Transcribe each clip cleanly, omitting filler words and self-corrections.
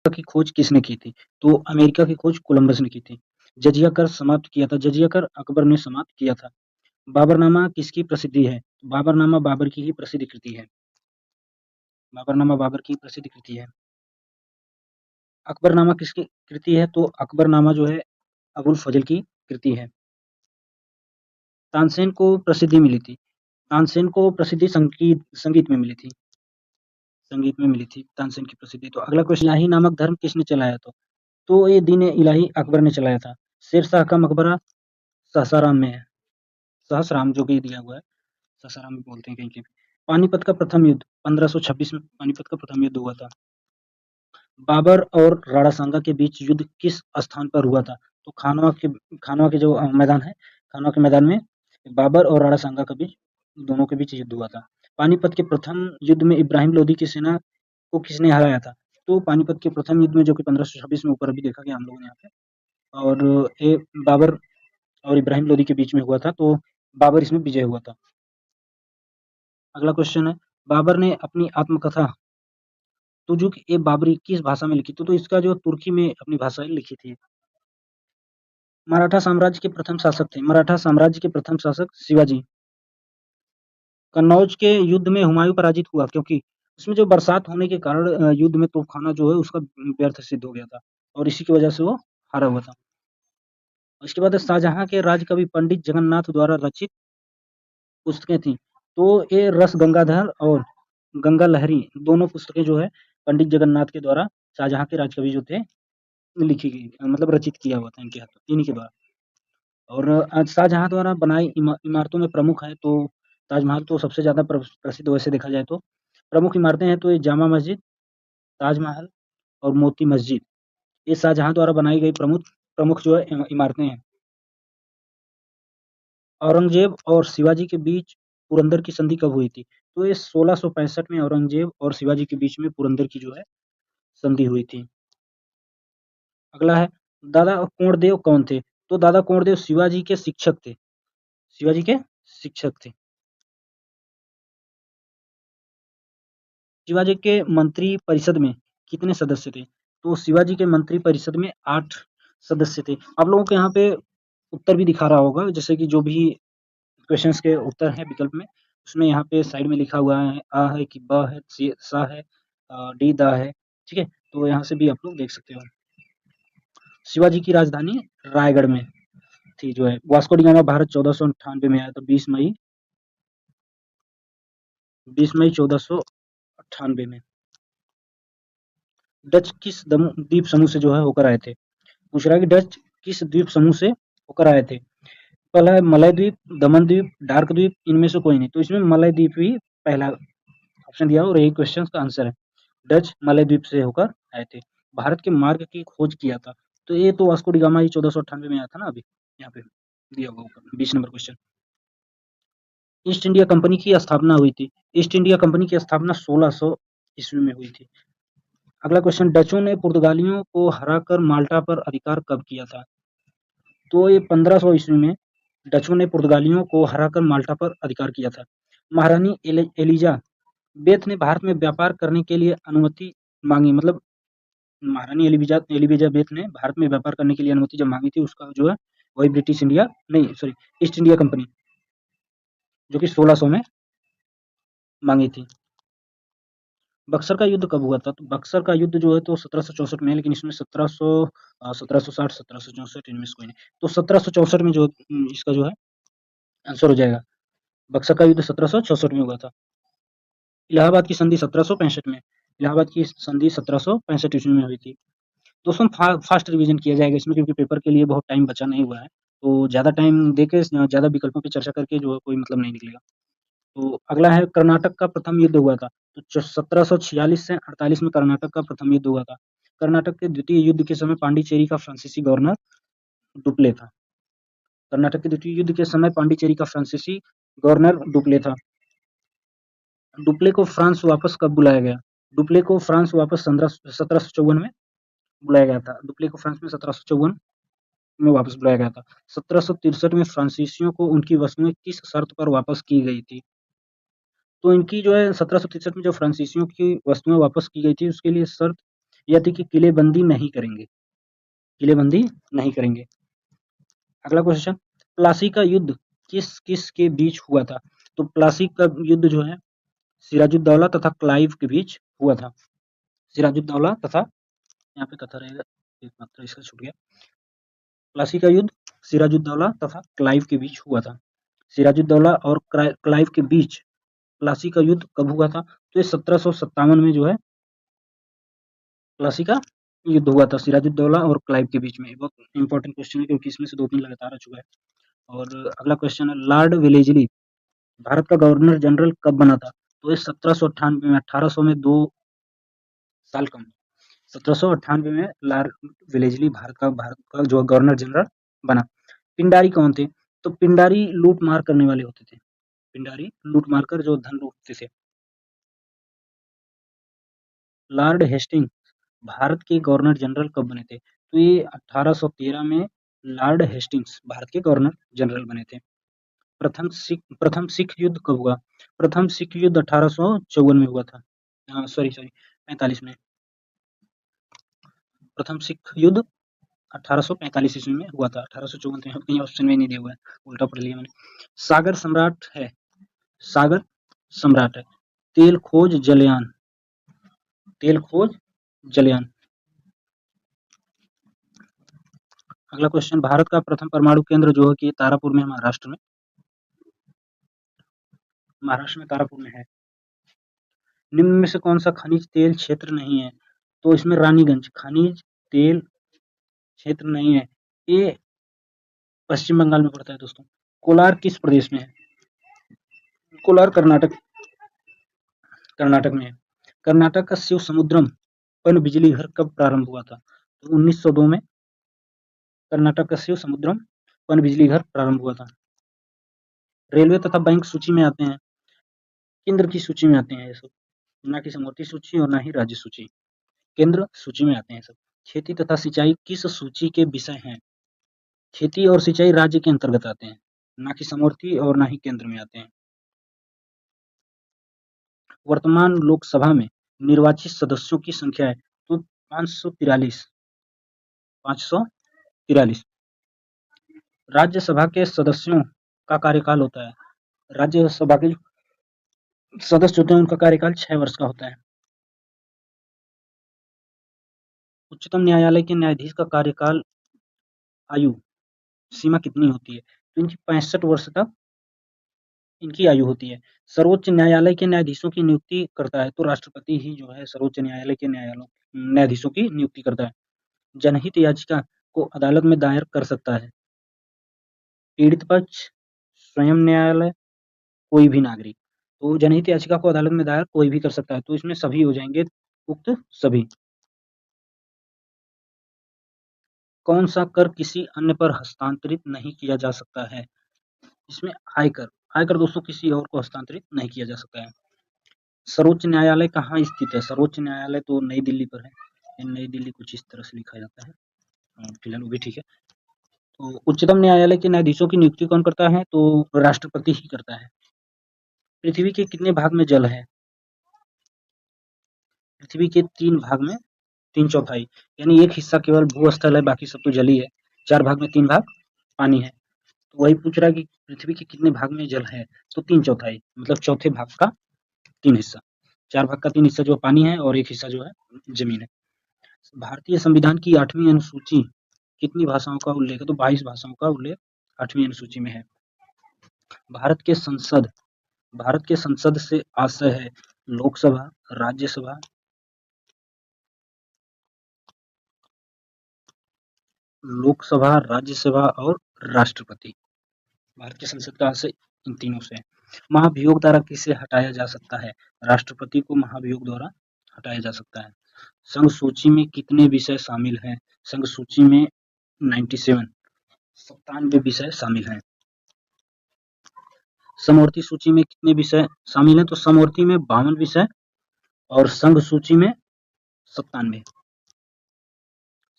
की खोज किसने की थी? तो अमेरिका की खोज कोलंबस ने की थी। जजिया कर समाप्त किया था, जजिया कर अकबर ने समाप्त किया था। बाबरनामा किसकी प्रसिद्धि है? बाबरनामा बाबर की ही प्रसिद्ध कृति है। बाबरनामा बाबर की प्रसिद्ध कृति है। अकबरनामा किसकी कृति है? तो अकबरनामा जो है अबुल फजल की कृति है। तानसेन को प्रसिद्धि मिली थी। तानसेन को प्रसिद्धि संगीत संगीत में मिली थी। संगीत में मिली थी तानसेन की प्रसिद्धि। तो अगला क्वेश्चन, इलाही नामक धर्म किसने चलाया था? तो ये दीन इलाही अकबर ने चलाया था। शेरशाह का मकबरा सासाराम में है। सहसराम जो कि दिया हुआ है, सासाराम भी बोलते हैं कहीं-कहीं। पानीपत का प्रथम युद्ध 1526 में पानीपत का प्रथम युद्ध हुआ था। बाबर और राणा सांगा के बीच युद्ध किस स्थान पर हुआ था? तो खानवा के जो मैदान है, खानवा के मैदान में बाबर और राणा सांगा के बीच दोनों के बीच युद्ध हुआ था। पानीपत के प्रथम युद्ध में इब्राहिम लोदी की सेना को किसने हराया था? तो पानीपत के प्रथम युद्ध में जो कि 1526 में ऊपर अभी देखा गया हम लोगों ने यहाँ पे, और ये बाबर और इब्राहिम लोदी के बीच में हुआ था, तो बाबर इसमें विजय हुआ था। अगला क्वेश्चन है, बाबर ने अपनी आत्मकथा तुजुक ए बाबरी किस भाषा में लिखी थी? तो इसका जो तुर्की में अपनी भाषा लिखी थी। मराठा साम्राज्य के प्रथम शासक थे। मराठा साम्राज्य के प्रथम शासक शिवाजी। कन्नौज के युद्ध में हुमायूं पराजित हुआ क्योंकि उसमें जो बरसात होने के कारण युद्ध में तोपखाना जो है उसका व्यर्थ सिद्ध हो गया था और इसी की वजह से वो हारा हुआ था। उसके बाद शाहजहां के राजकवि पंडित जगन्नाथ द्वारा रचित पुस्तकें थी। तो ये रस गंगाधर और गंगा लहरी दोनों पुस्तकें जो है पंडित जगन्नाथ के द्वारा शाहजहां के राजकवि जो थे लिखी गई, मतलब रचित किया हुआ था इनके हाथों, इन्हीं के द्वारा। और शाहजहां द्वारा बनाई इमारतों में प्रमुख है तो ताजमहल तो सबसे ज़्यादा प्रसिद्ध वैसे देखा जाए तो। प्रमुख इमारतें हैं तो ये जामा मस्जिद, ताजमहल और मोती मस्जिद। ये शाहजहां द्वारा बनाई गई प्रमुख प्रमुख जो है इमारतें हैं। औरंगजेब और शिवाजी के बीच पुरंदर की संधि कब हुई थी? तो ये 1665 में औरंगजेब और शिवाजी के बीच में पुरंदर की जो है संधि हुई थी। अगला है, दादा कोंडदेव कौन थे? तो दादा कोंडदेव शिवाजी के शिक्षक थे। शिवाजी के शिक्षक थे। शिवाजी के मंत्री परिषद में कितने सदस्य थे? तो शिवाजी के मंत्री परिषद में 8 सदस्य थे। आप लोगों को यहाँ पे उत्तर भी दिखा रहा होगा, जैसे कि जो भी क्वेश्चंस के उत्तर हैं विकल्प में, उसमें यहाँ पे साइड में लिखा हुआ है अ है कि ब है, सा है, डी दा है, ठीक है? तो यहाँ से भी आप लोग देख सकते हो। शिवाजी की राजधानी रायगढ़ में थी जो है। वास्को डी गामा भारत 1498 में आया था, 20 मई 1498 में। डच किस द्वीप समूह से जो है होकर आए थे? पूछ रहा है कि डच किस द्वीप समूह से होकर आए थे? पहला है मलय द्वीप, दमन द्वीप, डार्क द्वीप, इनमें से कोई नहीं। तो इसमें मलय द्वीप ही पहला ऑप्शन दिया और यही क्वेश्चन का आंसर है। डच मलय द्वीप से होकर आए थे। भारत के मार्ग की खोज किया था। तो ये तो वास्को डी गामा ही 1498 में आया था ना, अभी यहाँ पे दिया हुआ ऊपर 20 number question. East India company की स्थापना हुई थी। ईस्ट इंडिया कंपनी की स्थापना 1600 ईस्वी में हुई थी। अगला क्वेश्चन, डचों ने पुर्तगालियों को हराकर माल्टा पर अधिकार कब किया था? तो ये 1500 ईस्वी में डचों ने पुर्तगालियों को हराकर माल्टा पर अधिकार किया था। महारानी एलिजा बेथ ने भारत में व्यापार करने के लिए अनुमति मांगी, मतलब महारानी एलिजाबेथ ने भारत में व्यापार करने के लिए अनुमति जब मांगी थी, उसका जो है वही ब्रिटिश इंडिया नहीं सॉरी ईस्ट इंडिया कंपनी, जो कि 1600 में मांगी थी। बक्सर का युद्ध कब हुआ था? तो बक्सर का युद्ध जो है तो 1764 में है, लेकिन इसमें 1760 1764 इनमें से कोई नहीं। तो 1764 में जो इसका जो है आंसर हो जाएगा। बक्सर का युद्ध 1764 में हुआ था। इलाहाबाद की संधि 1765 में। इलाहाबाद की संधि 1765 ईस्वी में हुई थी। दोस्तों फास्ट रिवीजन किया जाएगा इसमें, क्योंकि पेपर के लिए बहुत टाइम बचा नहीं हुआ है, तो ज़्यादा टाइम देके ज़्यादा विकल्पों पे चर्चा करके जो है कोई मतलब नहीं निकलेगा। तो अगला है, कर्नाटक का प्रथम युद्ध हुआ था। तो 1746 से 48 में कर्नाटक का प्रथम युद्ध हुआ था। कर्नाटक के द्वितीय युद्ध के समय पांडिचेरी का फ्रांसीसी गवर्नर डुप्ले था। कर्नाटक के द्वितीय युद्ध के समय पांडिचेरी का फ्रांसीसी गवर्नर डुप्ले था। डुप्ले को फ्रांस वापस कब बुलाया गया? डुप्ले को फ्रांस वापस 1754 में बुलाया गया था। डुप्ले को फ्रांस में 1754 में वापस बुलाया गया था। 1763 में फ्रांसीसियों को उनकी वस्तुएं किस शर्त पर वापस की गई थी? तो इनकी जो है 1763 में जो फ्रांसीसियों की वस्तुएं वापस की गई थी, उसके लिए शर्त यह थी कि किलेबंदी नहीं करेंगे, किलेबंदी नहीं करेंगे। अगला क्वेश्चन, प्लासी का युद्ध किस किस के बीच हुआ था? तो प्लासी का युद्ध जो है सिराजुद्दौला तथा क्लाइव के बीच हुआ था। सिराजुद्दौला तथा, यहाँ पे तथा रहेगा, एक मात्रा इसका छूट गया। प्लासी का युद्ध सिराजुद्दौला तथा क्लाइव के बीच हुआ था। सिराजुद्दौला और क्लाइव के बीच प्लासी का युद्ध कब हुआ था? तो ये 1757 में जो है प्लासी का युद्ध हुआ था सिराजुद्दौला और क्लाइव के बीच में। बहुत इंपॉर्टेंट क्वेश्चन है क्योंकि इसमें से 2-3 लगातार आ चुका है। और अगला क्वेश्चन है, लॉर्ड वेलेस्ली भारत का गवर्नर जनरल कब बना था? तो ये 1798 में, 1800 में 2 साल कम। 1798 में लॉर्ड वेलेस्ली भारत का जो गवर्नर जनरल बना। पिंडारी कौन थे? तो पिंडारी लूट मार करने वाले होते थे। पिंडारी लूट मार कर जो धन लूटते थे। लॉर्ड हेस्टिंग भारत के गवर्नर जनरल कब बने थे? तो ये 1813 में लॉर्ड हेस्टिंग्स भारत के गवर्नर जनरल बने थे। प्रथम सिख युद्ध कब हुआ? प्रथम सिख युद्ध 1854 में हुआ था। सॉरी 45 में। प्रथम सिख युद्ध 1845 ईस्वी में हुआ था। 1854 में कहीं ऑप्शन में नहीं दिया हुआ है, उल्टा पढ़ लिया मैंने। सागर सम्राट है, सागर सम्राट है तेल खोज जलयान, तेल खोज जलयान। अगला क्वेश्चन, भारत का प्रथम परमाणु केंद्र जो है कि तारापुर में, महाराष्ट्र में, महाराष्ट्र में तारापुर में है। निम्न में से कौन सा खनिज तेल क्षेत्र नहीं है? तो इसमें रानीगंज खनिज तेल क्षेत्र नहीं है, ये पश्चिम बंगाल में पड़ता है दोस्तों। कोलार किस प्रदेश में है? कोलार कर्नाटक, कर्नाटक में है। कर्नाटक का शिव समुद्रम पनबिजली घर कब प्रारंभ हुआ था? तो 1902 में कर्नाटक का शिव समुद्रम पनबिजली घर प्रारंभ हुआ था। रेलवे तथा बैंक सूची में आते हैं, केंद्र की सूची में आते हैं ये सब, ना कि समवर्ती सूची और ना ही राज्य सूची, केंद्र सूची में आते हैं सब। खेती तथा सिंचाई किस सूची के विषय हैं? खेती और सिंचाई राज्य के अंतर्गत आते हैं, ना कि समवर्ती और ना ही केंद्र में आते हैं। वर्तमान लोकसभा में निर्वाचित सदस्यों की संख्या है तो 543, 543। राज्यसभा के सदस्यों का कार्यकाल होता है, राज्यसभा के सदस्य होते हैं उनका कार्यकाल 6 वर्ष का होता है। उच्चतम न्यायालय के न्यायाधीश का कार्यकाल आयु सीमा कितनी होती है? तो इनकी 65 वर्ष तक इनकी आयु होती है। सर्वोच्च न्यायालय के न्यायाधीशों की नियुक्ति करता है तो राष्ट्रपति ही जो है सर्वोच्च न्यायालय के न्यायाधीशों की नियुक्ति करता है। जनहित याचिका को अदालत में दायर कर सकता है पीड़ित पक्ष, स्वयं न्यायालय, कोई भी नागरिक। तो जनहित याचिका को अदालत में दायर कोई भी कर सकता है, तो इसमें सभी हो जाएंगे, उक्त सभी। कौन सा कर किसी अन्य पर हस्तांतरित नहीं किया जा सकता है? इसमें आयकर, आयकर दोस्तों किसी और को हस्तांतरित नहीं किया जा सकता है। सर्वोच्च न्यायालय कहाँ स्थित है? सर्वोच्च न्यायालय तो नई दिल्ली पर है। नई दिल्ली कुछ इस तरह से लिखा जाता है, फिलहाल वो भी ठीक है। तो उच्चतम न्यायालय के न्यायाधीशों की नियुक्ति कौन करता है? तो राष्ट्रपति ही करता है। पृथ्वी के कितने भाग में जल है? पृथ्वी के 3 भाग में 3/4, यानी एक हिस्सा केवल भूस्थल है, बाकी सब तो जल ही है। 4 भाग में 3 भाग पानी है। तो वही पूछ रहा है कि पृथ्वी के कितने भाग में जल है? तो 3/4, मतलब चौथे भाग का 3 हिस्सा। 4 भाग का 3 हिस्सा जो पानी है और एक हिस्सा जो है जमीन है। भारतीय संविधान की 8वीं अनुसूची कितनी भाषाओं का उल्लेख है? तो 22 भाषाओं का उल्लेख 8वीं अनुसूची में है। भारत के संसद, भारत के संसद से आशय है लोकसभा, राज्यसभा, लोकसभा, राज्यसभा और राष्ट्रपति। भारत के संसद का आशय इन तीनों से है। महाभियोग द्वारा किसे हटाया जा सकता है? राष्ट्रपति को महाभियोग द्वारा हटाया जा सकता है। संघ सूची में कितने विषय शामिल हैं? संघ सूची में 97, 97 विषय शामिल हैं। समवर्ती सूची में कितने विषय शामिल हैं? तो समवर्ती में 52 विषय और संघ सूची में 97।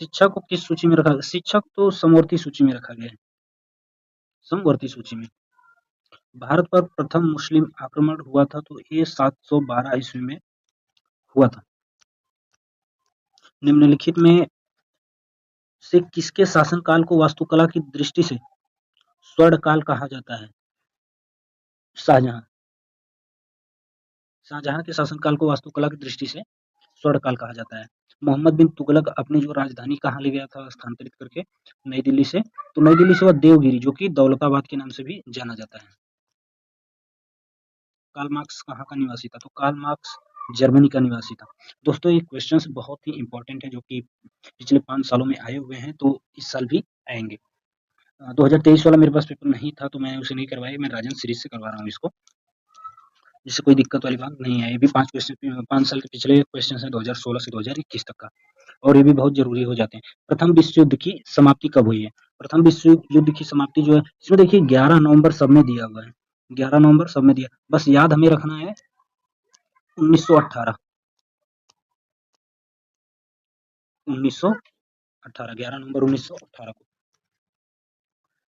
शिक्षा को किस सूची में रखा गया? शिक्षक तो समवर्ती सूची में रखा गया है, समवर्ती सूची में। भारत पर प्रथम मुस्लिम आक्रमण हुआ था तो ये 712 ईस्वी में हुआ था। निम्नलिखित में से किसके शासनकाल को वास्तुकला की दृष्टि से स्वर्ण काल कहा जाता है? शाहजहां। शाहजहां के शासनकाल को वास्तुकला की दृष्टि से स्वर्ण काल कहा जाता है। मोहम्मद बिन तुगलक अपनी जो राजधानी कहाँ ले गया था स्थानांतरित करके? नई दिल्ली से। तो नई दिल्ली से वह देवगिरी, जो कि दौलताबाद के नाम से भी जाना जाता है। कार्ल मार्क्स कहाँ का निवासी था? तो कार्ल मार्क्स जर्मनी का निवासी था। दोस्तों ये क्वेश्चंस बहुत ही इंपॉर्टेंट है, जो कि पिछले 5 सालों में आए हुए हैं, तो इस साल भी आएंगे। 2023 वाला मेरे पास पेपर नहीं था, तो मैंने उसे नहीं करवाया, मैं राजन सीरीज से करवा रहा हूँ इसको, जिससे कोई दिक्कत वाली बात नहीं है। ये भी 5 साल के पिछले क्वेश्चन है, 2016 से 2021 तक का, और ये भी बहुत जरूरी हो जाते हैं। प्रथम विश्व युद्ध की समाप्ति कब हुई है? प्रथम विश्व युद्ध की समाप्ति जो है, इसमें देखिए 11 नवंबर सब में दिया हुआ है, 11 नवंबर सब में दिया, बस याद हमें रखना है 1918, 1918, 11 नवंबर 1918 को।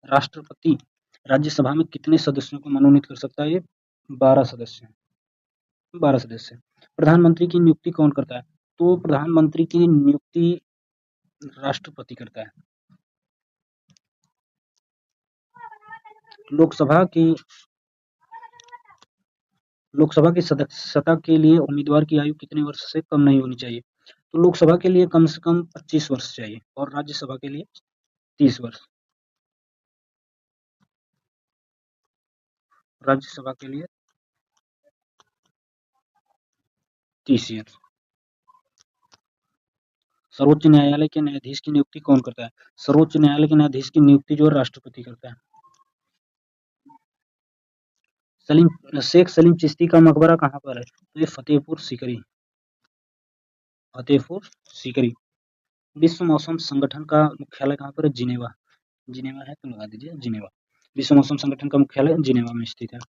राष्ट्रपति राज्यसभा में कितने सदस्यों को मनोनीत कर सकता है? ये 12 सदस्य, 12 सदस्य। प्रधानमंत्री की नियुक्ति कौन करता है? तो प्रधानमंत्री की नियुक्ति राष्ट्रपति करता है। लोकसभा की सदस्यता के लिए उम्मीदवार की आयु कितने वर्ष से कम नहीं होनी चाहिए? तो लोकसभा के लिए कम से कम 25 वर्ष चाहिए, और राज्यसभा के लिए 30 वर्ष। राज्यसभा के लिए 30 ईयर। सर्वोच्च न्यायालय के न्यायाधीश की नियुक्ति कौन करता है? सर्वोच्च न्यायालय के न्यायाधीश की नियुक्ति जो राष्ट्रपति करता है। शेख सलीम चिश्ती का मकबरा कहाँ पर है? तो ये फतेहपुर सीकरी, फतेहपुर सीकरी। विश्व मौसम संगठन का मुख्यालय कहाँ पर है? जिनेवा, जिनेवा है तो लगा दीजिए जिनेवा। विश्व मौसम संगठन का मुख्यालय जिनेवा में स्थित है।